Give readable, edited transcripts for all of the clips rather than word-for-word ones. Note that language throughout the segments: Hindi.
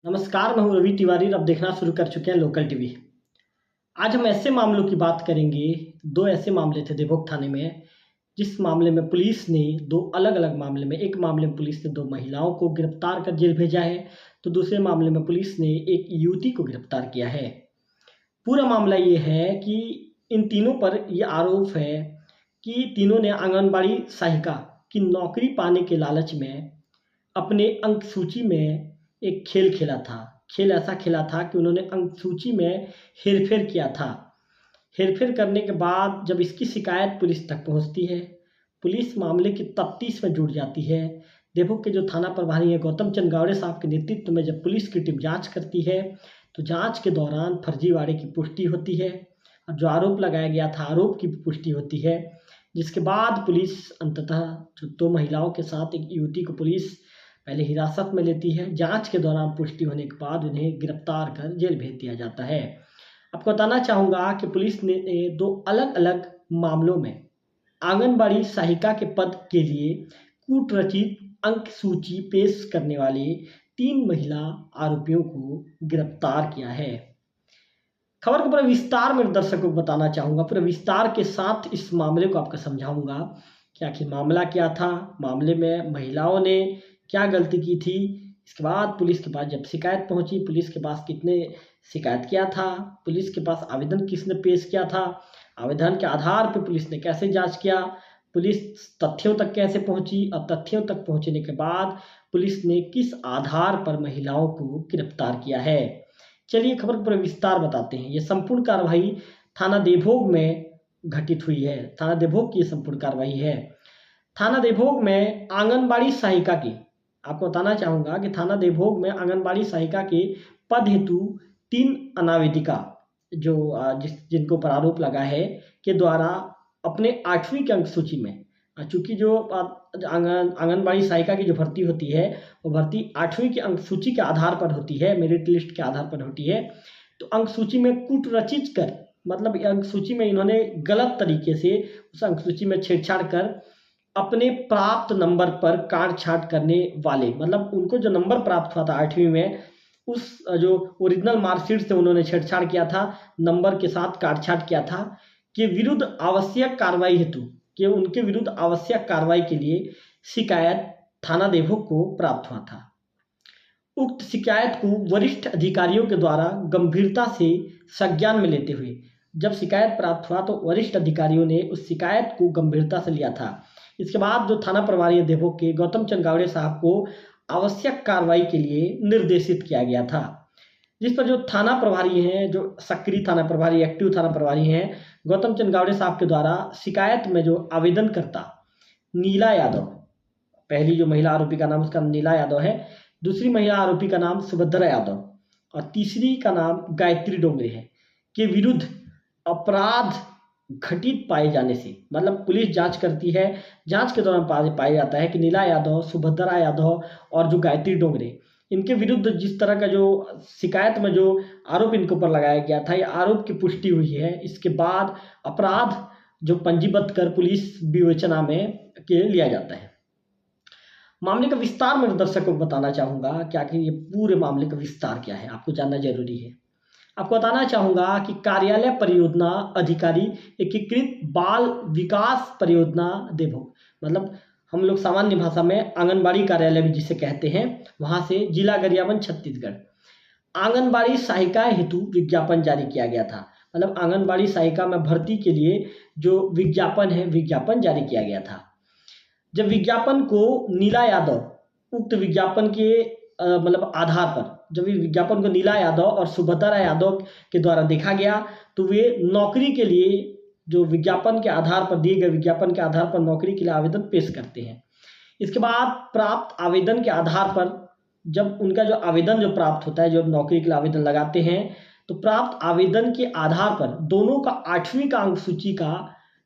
नमस्कार, मैं हूँ रवि तिवारी और अब देखना शुरू कर चुके हैं लोकल टीवी। आज हम ऐसे मामलों की बात करेंगे। दो ऐसे मामले थे देवोग थाने में, जिस मामले में पुलिस ने दो अलग-अलग मामले में, एक मामले में पुलिस ने दो महिलाओं को गिरफ्तार कर जेल भेजा है, तो दूसरे मामले में पुलिस ने एक युवती को गिरफ्तार किया है। पूरा मामला ये है कि इन तीनों पर ये आरोप है कि तीनों ने आंगनबाड़ी सहायिका की नौकरी पाने के लालच में अपने अंक सूची में एक खेल खेला था। खेल ऐसा खेला था कि उन्होंने अंक सूची में हेरफेर किया था। हेरफेर करने के बाद जब इसकी शिकायत पुलिस तक पहुंचती है, पुलिस मामले की तफ्तीश में जुट जाती है। देखो कि जो थाना प्रभारी है गौतम चंद गावड़े साहब के नेतृत्व में जब पुलिस की टीम जांच करती है, तो जांच के दौरान फर्जीवाड़े की पुष्टि होती है और जो आरोप लगाया गया था आरोप की पुष्टि होती है। जिसके बाद पुलिस अंततः जो दो महिलाओं के साथ एक युवती को पुलिस पहले हिरासत में लेती है। जांच के दौरान पुष्टि होने के बाद उन्हें गिरफ्तार कर जेल भेज दिया जाता है। आपको बताना चाहूँगा कि पुलिस ने दो अलग-अलग मामलों में आंगनबाड़ी सहायिका के पद के लिए कूटरचित अंक सूची पेश करने वाले 3 महिला आरोपियों को गिरफ्तार किया है। खबर को पूरा विस्तार में दर्शकों को बताना चाहूँगा, पूरे विस्तार के साथ इस मामले को आपको समझाऊँगा कि आखिर मामला क्या था, मामले में महिलाओं ने क्या गलती की थी। इसके बाद पुलिस के पास जब शिकायत पहुंची, पुलिस के पास कितने शिकायत किया था, पुलिस के पास आवेदन किसने पेश किया था, आवेदन के आधार पर पुलिस ने कैसे जांच किया, पुलिस तथ्यों तक कैसे पहुंची और तथ्यों तक पहुंचने के बाद पुलिस ने किस आधार पर महिलाओं को गिरफ्तार किया है। चलिए खबर को पूरा विस्तार बताते हैं। ये संपूर्ण कार्रवाई थाना देवभोग में घटित हुई है। थाना देवभोग की ये संपूर्ण कार्रवाई है। थाना देवभोग में आंगनबाड़ी सहायिका की, आपको बताना चाहूँगा कि थाना देवभोग में आंगनबाड़ी सहायिका के पद हेतु 3 अनावेदिका जो जिनको पर आरोप लगा है के द्वारा अपने 8वीं के अंक सूची में, चूँकि जो आंगनबाड़ी सहायिका की जो भर्ती होती है वो भर्ती 8वीं के अंक सूची के आधार पर होती है, मेरिट लिस्ट के आधार पर होती है। तो अंक सूची में कूटरचित कर, मतलब अंक सूची में इन्होंने गलत तरीके से उस अंक सूची में छेड़छाड़ कर अपने प्राप्त नंबर पर काट-छाँट करने वाले, मतलब उनको जो नंबर प्राप्त हुआ था 8वीं में, उस जो ओरिजिनल मार्कशीट से उन्होंने छेड़छाड़ किया था, नंबर के साथ काट-छाँट किया था, के विरुद्ध आवश्यक कार्रवाई हेतु, कि उनके विरुद्ध आवश्यक कार्रवाई के लिए शिकायत थाना देवभोग को प्राप्त हुआ था। उक्त शिकायत को वरिष्ठ अधिकारियों के द्वारा गंभीरता से संज्ञान में लेते हुए जब शिकायत प्राप्त हुआ तो वरिष्ठ अधिकारियों ने उस शिकायत को गंभीरता से लिया था। इसके बाद जो थाना प्रभारी देवभोग के गौतम चंद गावड़े साहब को आवश्यक कार्रवाई के लिए निर्देशित किया गया था, जिस पर जो थाना प्रभारी हैं, जो सक्रिय थाना प्रभारी, एक्टिव थाना प्रभारी हैं, गौतम चंद गावड़े साहब के द्वारा शिकायत में जो आवेदनकर्ता नीला यादव, पहली जो महिला आरोपी का नाम उसका नीला यादव है, दूसरी महिला आरोपी का नाम सुभद्रा यादव और तीसरी का नाम गायत्री डोंगरे है, के विरुद्ध अपराध घटित पाए जाने से, मतलब पुलिस जांच करती है, जांच के दौरान पाया जाता है कि नीला यादव, सुभद्रा यादव और जो गायत्री डोंगरे, इनके विरुद्ध जिस तरह का जो शिकायत में जो आरोप इनके ऊपर लगाया गया था, ये आरोप की पुष्टि हुई है। इसके बाद अपराध जो पंजीबद्ध कर पुलिस विवेचना में के लिया जाता है। मामले का विस्तार मैं दर्शकों को बताना चाहूँगा कि आखिर ये पूरे मामले का विस्तार क्या है, आपको जानना जरूरी है। आपको बताना चाहूँगा कि कार्यालय परियोजना अधिकारी एकीकृत बाल विकास परियोजना देवभोग, मतलब हम लोग सामान्य भाषा में आंगनबाड़ी कार्यालय भी जिसे कहते हैं, वहाँ से जिला गरियाबंद छत्तीसगढ़, आंगनबाड़ी सहायिका हेतु विज्ञापन जारी किया गया था। मतलब आंगनबाड़ी सहायिका में भर्ती के लिए जो विज्ञापन है, विज्ञापन जारी किया गया था। जब विज्ञापन को नीला यादव उक्त विज्ञापन के मतलब आधार पर जब ये विज्ञापन को नीला यादव और सुभद्रा यादव के द्वारा देखा गया, तो वे नौकरी के लिए जो विज्ञापन के आधार पर दिए गए विज्ञापन के आधार पर नौकरी के लिए आवेदन पेश करते हैं। इसके बाद प्राप्त आवेदन के आधार पर जब उनका जो आवेदन जो प्राप्त होता है, जो नौकरी के लिए आवेदन लगाते हैं, तो प्राप्त आवेदन के आधार पर दोनों का 8वीं का अंक सूची का,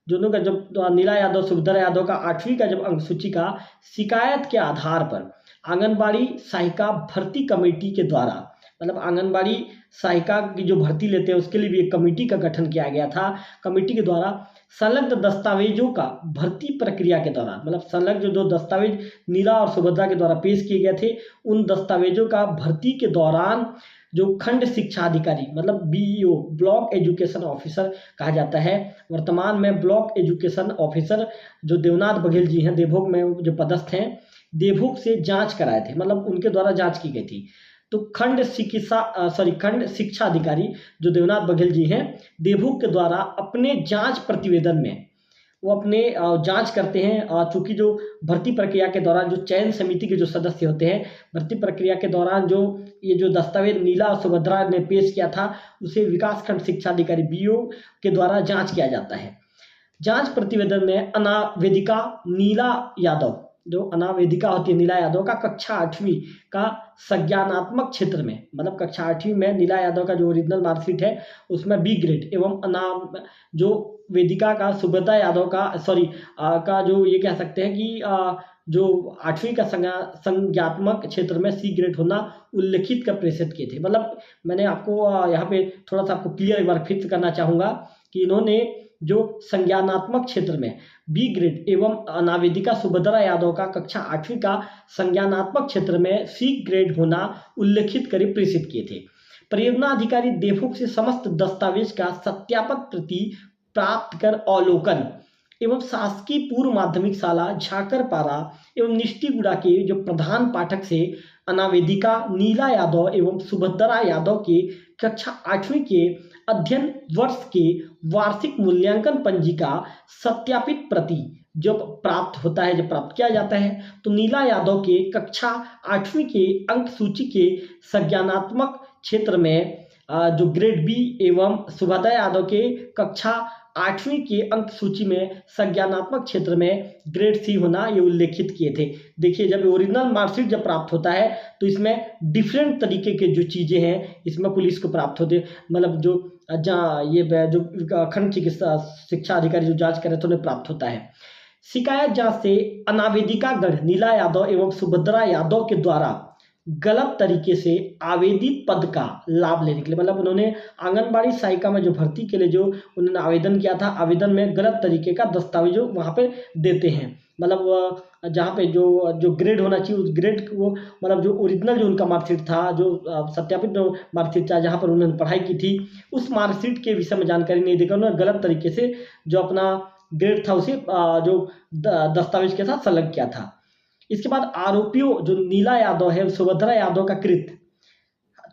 दोनों का जब नीला यादव सुभद्रा यादव का 8वीं का जब अंक सूची का शिकायत के आधार पर आंगनबाड़ी सहायिका भर्ती कमेटी के द्वारा मतलब आंगनबाड़ी सहायिका की जो भर्ती लेते हैं उसके लिए भी एक कमेटी का गठन किया गया था। कमेटी के द्वारा संलग्न दस्तावेजों का भर्ती प्रक्रिया के दौरान, मतलब संलग्न जो दस्तावेज नीला और सुभद्रा के द्वारा पेश किए गए थे, उन दस्तावेजों का भर्ती के दौरान जो खंड शिक्षा अधिकारी, मतलब बीईओ, ब्लॉक एजुकेशन ऑफिसर कहा जाता है, वर्तमान में ब्लॉक एजुकेशन ऑफिसर जो देवनाथ बघेल जी हैं, देवभोग में जो पदस्थ हैं, देवभोग से जांच कराए थे, मतलब उनके द्वारा जांच की गई थी। तो खंड शिक्षा अधिकारी जो देवनाथ बघेल जी हैं, देवभोग के द्वारा अपने जांच प्रतिवेदन में वो अपने जांच करते हैं। चूंकि जो भर्ती प्रक्रिया के दौरान जो चयन समिति के जो सदस्य होते हैं, भर्ती प्रक्रिया के दौरान जो ये जो दस्तावेज नीला और सुभद्रा ने पेश किया था, उसे विकासखंड शिक्षा अधिकारी बीओ के द्वारा जांच किया जाता है। जांच प्रतिवेदन में अनावेदिका नीला यादव, जो अनावेदिका होती है नीला यादव का, कक्षा 8वीं का संज्ञानात्मक क्षेत्र में, मतलब कक्षा 8वीं में नीला यादव का जो ओरिजिनल मार्कशीट है उसमें बी ग्रेड, एवं जो वेदिका का सुभद्रा यादव का का जो ये कह सकते हैं कि जो 8वीं का संज्ञात्मक क्षेत्र में सी ग्रेड होना उल्लेखित कर प्रेषित किए थे। मतलब मैंने आपको यहाँ पे थोड़ा सा आपको क्लियर एक बार फिर करना चाहूँगा कि इन्होंने जो संज्ञानात्मक क्षेत्र में बी ग्रेड एवं अनावेदिका सुभद्रा यादव का कक्षा 8वीं का संज्ञानात्मक क्षेत्र में सी ग्रेड होना उल्लेखित कर प्रेषित किए थे। परियोजना अधिकारी देवभोग से समस्त दस्तावेज का सत्यापक प्रति प्राप्त कर अवलोकन एवं शासकीय पूर्व माध्यमिक शाला झाकरपारा एवं निष्ठीगुड़ा के जो प्रधान पाठक से अनावेदिका नीला यादव एवं सुभद्रा यादव के कक्षा 8वीं के अध्ययन वर्ष के वार्षिक मूल्यांकन पंजिका सत्यापित प्रति जब प्राप्त होता है, जब प्राप्त किया जाता है, तो नीला यादव के कक्षा 8वीं के अंक सूची के संज्ञानात्मक क्षेत्र में जो ग्रेड बी एवं सुभद्रा यादव के कक्षा 8वीं के अंक सूची में संज्ञानात्मक क्षेत्र में ग्रेड सी होना ये उल्लेखित किए थे। देखिए, जब ओरिजिनल मार्कशीट जब प्राप्त होता है तो इसमें डिफरेंट तरीके के जो चीज़ें हैं इसमें पुलिस को प्राप्त होते, मतलब जो ये जो खंड चिकित्सा शिक्षा अधिकारी जो जांच करे तो उन्हें प्राप्त होता है। शिकायत जांच से अनावेदिका गढ़ नीला यादव एवं सुभद्रा यादव के द्वारा गलत तरीके से आवेदित पद का लाभ लेने के लिए, मतलब उन्होंने आंगनबाड़ी सहायिका में जो भर्ती के लिए जो उन्होंने आवेदन किया था, आवेदन में गलत तरीके का दस्तावेज वहाँ पे देते हैं। मतलब जहाँ पे जो ग्रेड होना चाहिए उस ग्रेड को, मतलब जो ओरिजिनल जो उनका मार्कशीट था, जो सत्यापित जो मार्कशीट था जहाँ पर उन्होंने पढ़ाई की थी, उस मार्कशीट के विषय में जानकारी नहीं देकर उन्होंने गलत तरीके से जो अपना ग्रेड था उसे जो दस्तावेज के साथ संलग्न किया था। इसके बाद आरोपियों जो नीला यादव है, सुभद्रा यादव का कृत्य,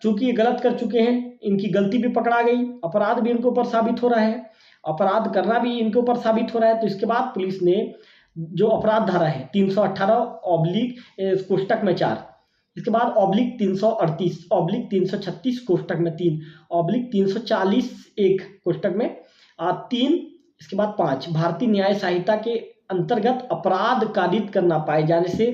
चूंकि ये गलत कर चुके हैं, इनकी गलती भी पकड़ा गई, अपराध भी इनके ऊपर साबित हो रहा है, अपराध करना भी इनके ऊपर साबित हो रहा है। तो इसके बाद पुलिस ने जो अपराध धारा है 318 कोष्टक में 4, इसके बाद /338 /336 कोष्टक में 3 /340 1 कोष्टक में 3, इसके बाद 5 भारतीय न्याय संहिता के अंतर्गत अपराध कारित करना पाए जाने से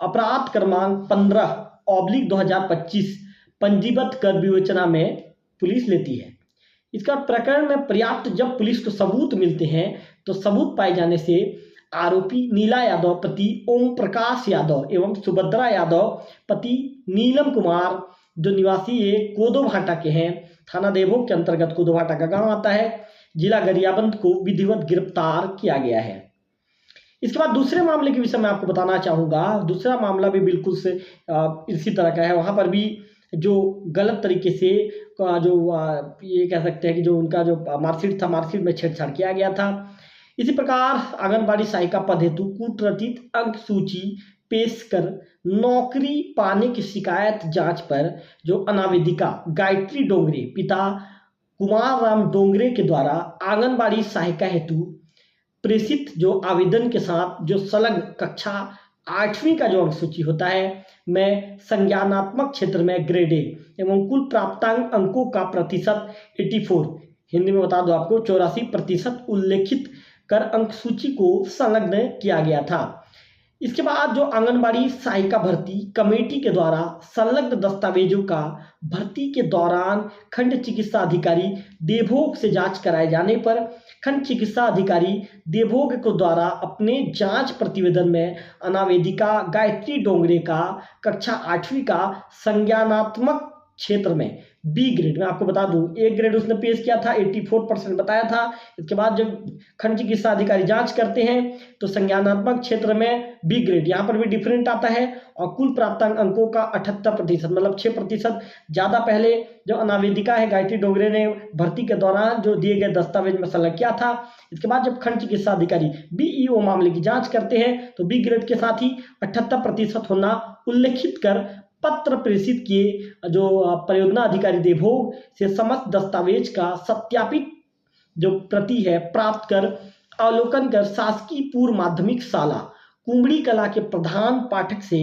अपराध क्रमांक 15/2025 पंजीबद्ध कर विवेचना में पुलिस लेती है। इसका प्रकरण में पर्याप्त जब पुलिस को सबूत मिलते हैं तो सबूत पाए जाने से आरोपी नीला यादव पति ओम प्रकाश यादव एवं सुभद्रा यादव पति नीलम कुमार जो निवासी ये कोदोभाटा के हैं, थाना देवभोग के अंतर्गत कोदोभाटा का गांव आता है, जिला गरियाबंद को विधिवत गिरफ्तार किया गया है। इसके बाद दूसरे मामले के विषय में आपको बताना चाहूँगा। दूसरा मामला भी बिल्कुल से इसी तरह का है। वहाँ पर भी जो गलत तरीके से जो ये कह सकते हैं कि जो उनका जो मार्कशीट था, मार्कशीट में छेड़छाड़ किया गया था। इसी प्रकार आंगनबाड़ी सहायिका पद हेतु कूटरचित अंक सूची पेश कर नौकरी पाने की शिकायत जांच पर जो अनावेदिका गायत्री डोंगरे पिता कुमार राम डोंगरे के द्वारा आंगनबाड़ी सहायिका हेतु प्रेषित जो आवेदन के साथ जो संलग्न कक्षा 8वीं का जो अंक सूची होता है में संज्ञानात्मक क्षेत्र में ग्रेड ए एवं कुल प्राप्तांक अंकों का प्रतिशत 84, हिंदी में बता दो आपको 84% उल्लेखित कर अंक सूची को संलग्न किया गया था। इसके बाद जो आंगनबाड़ी सहायिका भर्ती कमेटी के द्वारा संलग्न दस्तावेजों का भर्ती के दौरान खंड चिकित्सा अधिकारी देवभोग से जांच कराए जाने पर खंड चिकित्सा अधिकारी देवभोग को द्वारा अपने जांच प्रतिवेदन में अनावेदिका गायत्री डोंगरे का कक्षा 8वीं का संज्ञानात्मक क्षेत्र में बी ग्रेड में आपको बता दूं, ए ग्रेड उसने पेश किया था, 84% बताया था। इसके बाद जब खंड चिकित्सा अधिकारी जांच करते हैं तो संज्ञानात्मक क्षेत्र में बी ग्रेड, यहाँ पर भी डिफरेंट आता है। और कुल प्राप्तांक अंकों का 78%, मतलब 6% ज़्यादा। पहले जो अनावेदिका है गायत्री डोंगरे ने भर्ती के दौरान जो दिए गए दस्तावेज में संलग्न किया था। इसके बाद जब खंड चिकित्सा अधिकारी बीईओ मामले की जांच करते हैं तो बी ग्रेड के साथ ही 78% होना उल्लेखित कर पत्र प्रेषित किए जो परियोजना अधिकारी देवभोग से समस्त दस्तावेज का सत्यापित जो प्रति है प्राप्त कर अवलोकन कर शासकीय पूर्व माध्यमिक शाला कुंबड़ी कला के प्रधान पाठक से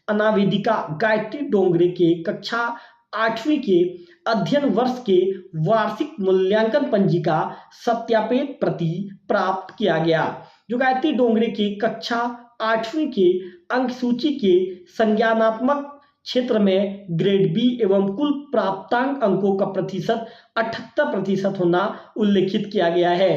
अनावेदिका गायत्री डोंगरे के कक्षा 8वीं के अध्ययन वर्ष के वार्षिक मूल्यांकन पंजिका सत्यापित प्रति प्राप्त किया गया। जो गायत्री डोंगरे के कक्षा 8वीं के अंक सूची के संज्ञानात्मक क्षेत्र में ग्रेड बी एवं कुल प्राप्तांक अंकों का प्रतिशत 78% होना उल्लेखित किया गया है।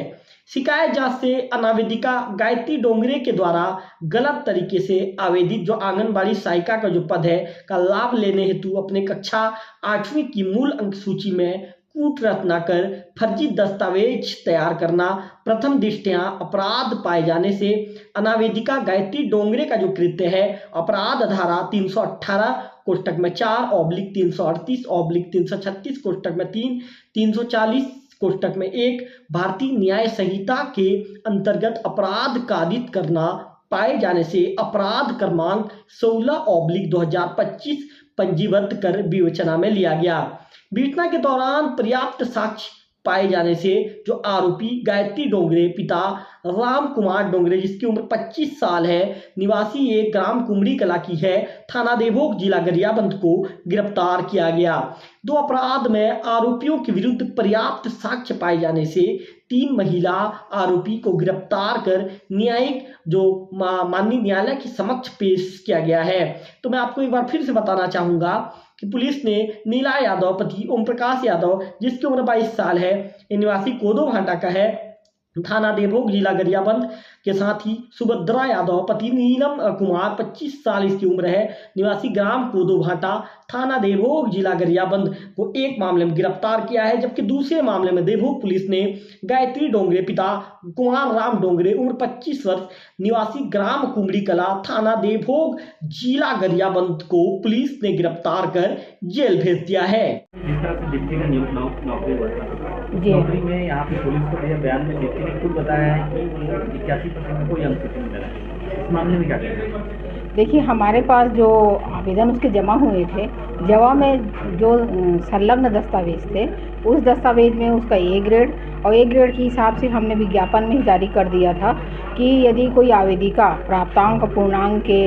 शिकायत जांच से अनावेदिका गायत्री डोंगरे के द्वारा गलत तरीके से आवेदित जो आंगनबाड़ी सहायिका का जो पद है का लाभ लेने हेतु अपने कक्षा 8वीं की मूल अंक सूची में कूट रचना कर फर्जी दस्तावेज तैयार करना प्रथम दृष्टया अपराध पाए जाने से अनावेदिका गायत्री डोंगरे का जो कृत्य है अपराध धारा 318 कोष्टक में 4 338 336 कोष्टक में 3 340 कोष्टक में 1 भारतीय न्याय संहिता के अंतर्गत अपराध कारित करना पाए जाने से अपराध क्रमांक 16/2025 पंजीबद्ध कर विवेचना में लिया गया। विवेचना के दौरान पर्याप्त साक्ष्य पाए जाने से जो आरोपी गायत्री डोंगरे पिता राम कुमार डोंगरे जिसकी उम्र 25 साल है, निवासी एक ग्राम कुंबड़ी कला की है, थाना देवभोग जिला गरियाबंद को गिरफ्तार किया गया। दो अपराध में आरोपियों के विरुद्ध पर्याप्त साक्ष्य पाए जाने से 3 महिला आरोपी को गिरफ्तार कर न्यायिक जो माननीय न्यायालय के समक्ष पेश किया गया है। तो मैं आपको एक बार फिर से बताना चाहूंगा कि पुलिस ने नीला यादव पति ओम प्रकाश यादव जिसकी उम्र 22 साल है, निवासी कोदो भाटा का है, थाना देवभोग जिला गरियाबंद के साथ ही सुभद्रा यादव पति नीलम कुमार 25 साल इसकी उम्र है, निवासी ग्राम कोदो भाटा, थाना देवभोग जिला गरियाबंद को एक मामले में गिरफ्तार किया है। जबकि दूसरे मामले में देवभोग पुलिस ने गायत्री डोंगरे पिता कुमार राम डोंगरे उम्र 25 वर्ष, निवासी ग्राम कुंबड़ी कला, थाना देवभोग जिला गरियाबंद को पुलिस ने गिरफ्तार कर जेल भेज दिया है। जिस तरह से डिप्टी का नौकरी हुआ था, नौकरी में यहाँ पे पुलिस को दिया बयान में डिप्टी ने खुद बताया है कि 81% कोई अंक मिला है। इस मामले में क्या करेंगे? देखिए, हमारे पास जो आवेदन उसके जमा हुए थे, जमा में जो संलग्न दस्तावेज थे उस दस्तावेज में उसका ए ग्रेड और ए ग्रेड के हिसाब से हमने विज्ञापन में जारी कर दिया था कि यदि कोई आवेदिका प्राप्तांक पूर्णांक के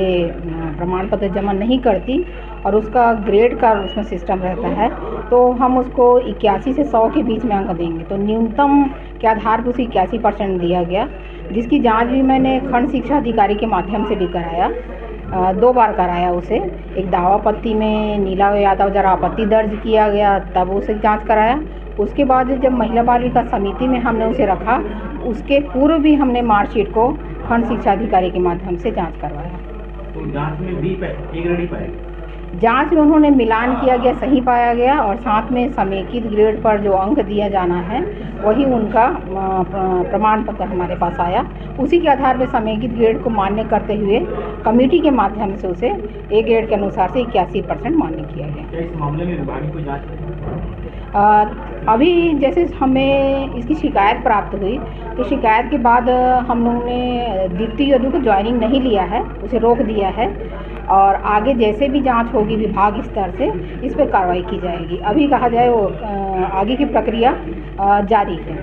प्रमाण पत्र जमा नहीं करती और उसका ग्रेड का उसमें सिस्टम रहता है तो हम उसको 81 से 100 के बीच में अंक देंगे। तो न्यूनतम के आधार पर उसे 81% दिया गया, जिसकी जांच भी मैंने खंड शिक्षा अधिकारी के माध्यम से भी कराया, 2 बार कराया उसे। एक दावापत्ति में नीला यादव जरा आपत्ति दर्ज किया गया तब उसे जांच कराया। उसके बाद जब महिला बाल विकास समिति में हमने उसे रखा, उसके पूर्व भी हमने मार्कशीट को खंड शिक्षा अधिकारी के माध्यम से जांच करवाया। तो जांच में भी ए ग्रेड ही पाया? जांच में उन्होंने मिलान किया गया, सही पाया गया और साथ में समेकित ग्रेड पर जो अंक दिया जाना है वही उनका प्रमाण पत्र हमारे पास आया। उसी के आधार पर समेकित ग्रेड को मान्य करते हुए कमेटी के माध्यम से उसे ए ग्रेड के अनुसार से 81% मान्य किया गया। क्या इस मामले में विभाग की कोई जांच? अभी जैसे हमें इसकी शिकायत प्राप्त हुई तो शिकायत के बाद हम लोगों ने द्वितीय यदु को ज्वाइनिंग नहीं लिया है, उसे रोक दिया है और आगे जैसे भी जांच होगी विभाग स्तर से इस पर कार्रवाई की जाएगी। अभी कहा जाए वो आगे की प्रक्रिया जारी है।